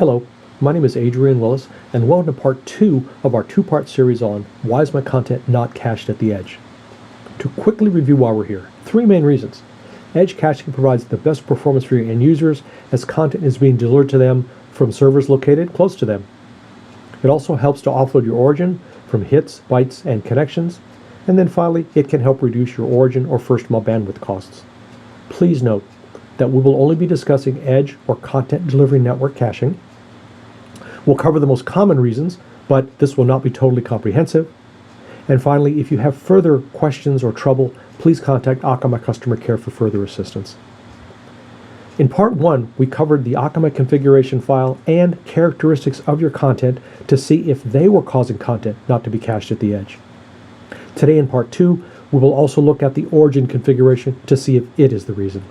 Hello, my name is Adrian Willis, and welcome to part 2 of our two-part series on Why is my content not cached at the edge? To quickly review why we're here, 3 main reasons. Edge caching provides the best performance for your end users as content is being delivered to them from servers located close to them. It also helps to offload your origin from hits, bytes, and connections. And then finally, it can help reduce your origin or first mile bandwidth costs. Please note that we will only be discussing edge or content delivery network caching. We'll cover the most common reasons, but this will not be totally comprehensive. And finally, if you have further questions or trouble, please contact Akamai Customer Care for further assistance. In part 1, we covered the Akamai configuration file and characteristics of your content to see if they were causing content not to be cached at the edge. Today in part 2, we will also look at the origin configuration to see if it is the reason.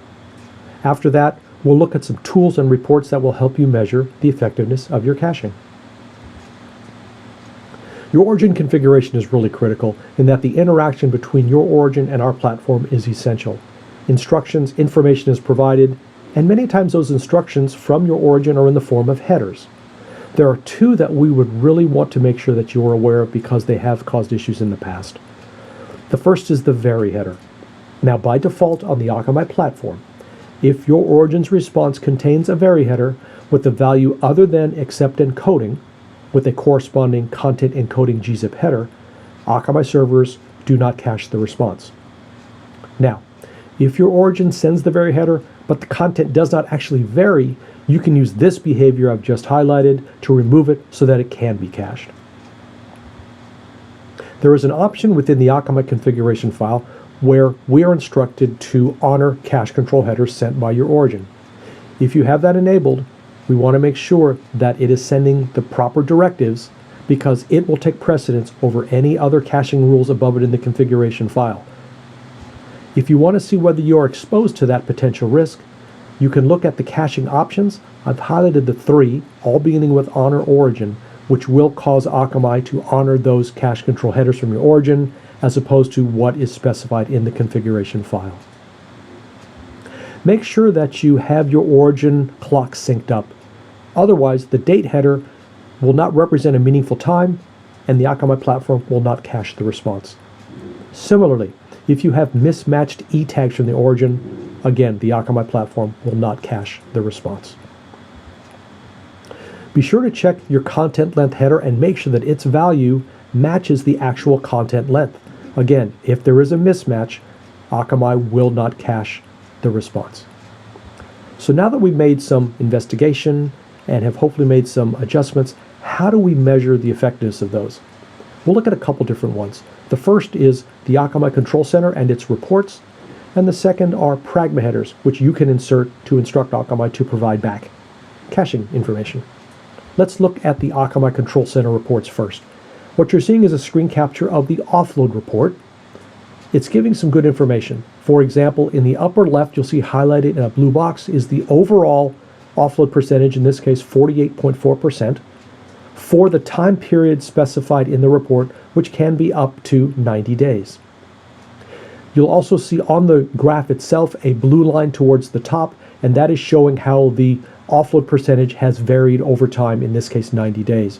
After that, we'll look at some tools and reports that will help you measure the effectiveness of your caching. Your origin configuration is really critical in that the interaction between your origin and our platform is essential. Instructions, information is provided, and many times those instructions from your origin are in the form of headers. There are 2 that we would really want to make sure that you are aware of because they have caused issues in the past. The first is the vary header. Now, by default on the Akamai platform, if your origin's response contains a vary header with a value other than accept encoding with a corresponding content encoding gzip header, Akamai servers do not cache the response. Now, if your origin sends the vary header, but the content does not actually vary, you can use this behavior I've just highlighted to remove it so that it can be cached. There is an option within the Akamai configuration file where we are instructed to honor cache control headers sent by your origin. If you have that enabled, we want to make sure that it is sending the proper directives because it will take precedence over any other caching rules above it in the configuration file. If you want to see whether you are exposed to that potential risk, you can look at the caching options. I've highlighted the 3, all beginning with honor origin, which will cause Akamai to honor those cache control headers from your origin as opposed to what is specified in the configuration file. Make sure that you have your origin clock synced up. Otherwise, the date header will not represent a meaningful time, and the Akamai platform will not cache the response. Similarly, if you have mismatched e-tags from the origin, again, the Akamai platform will not cache the response. Be sure to check your content length header and make sure that its value matches the actual content length. Again, if there is a mismatch, Akamai will not cache the response. So now that we've made some investigation and have hopefully made some adjustments, how do we measure the effectiveness of those? We'll look at a couple different ones. The first is the Akamai Control Center and its reports, and the second are Pragma headers, which you can insert to instruct Akamai to provide back caching information. Let's look at the Akamai Control Center reports first. What you're seeing is a screen capture of the offload report. It's giving some good information. For example, in the upper left, you'll see highlighted in a blue box is the overall offload percentage, in this case 48.4%, for the time period specified in the report, which can be up to 90 days. You'll also see on the graph itself a blue line towards the top, and that is showing how the offload percentage has varied over time, in this case 90 days.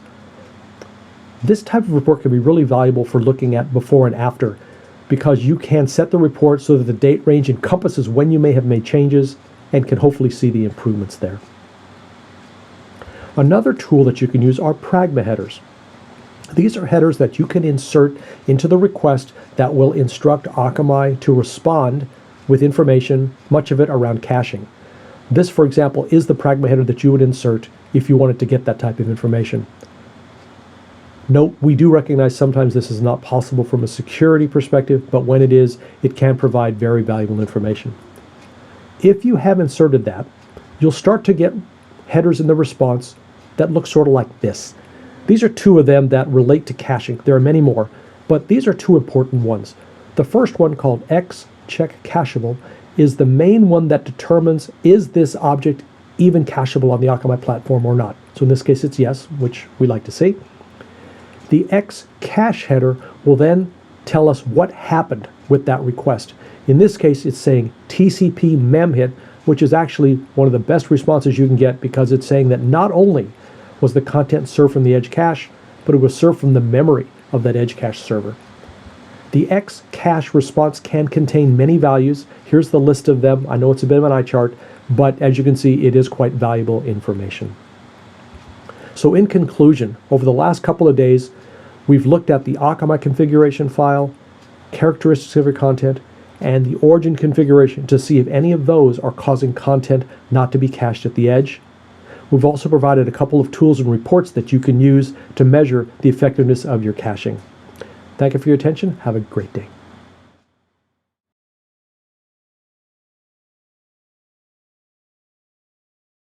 This type of report can be really valuable for looking at before and after because you can set the report so that the date range encompasses when you may have made changes and can hopefully see the improvements there. Another tool that you can use are Pragma headers. These are headers that you can insert into the request that will instruct Akamai to respond with information, much of it around caching. This, for example, is the Pragma header that you would insert if you wanted to get that type of information. Note, we do recognize sometimes this is not possible from a security perspective, but when it is, it can provide very valuable information. If you have inserted that, you'll start to get headers in the response that look sort of like this. These are 2 of them that relate to caching. There are many more, but these are 2 important ones. The first one, called X check cacheable, is the main one that determines is this object even cacheable on the Akamai platform or not. So in this case, it's yes, which we like to see. The X cache header will then tell us what happened with that request. In this case, it's saying TCP memhit, which is actually one of the best responses you can get because it's saying that not only was the content served from the edge cache, but it was served from the memory of that edge cache server. The X cache response can contain many values. Here's the list of them. I know it's a bit of an eye chart, but as you can see, it is quite valuable information. So in conclusion, over the last couple of days, we've looked at the Akamai configuration file, characteristics of your content, and the origin configuration to see if any of those are causing content not to be cached at the edge. We've also provided a couple of tools and reports that you can use to measure the effectiveness of your caching. Thank you for your attention. Have a great day.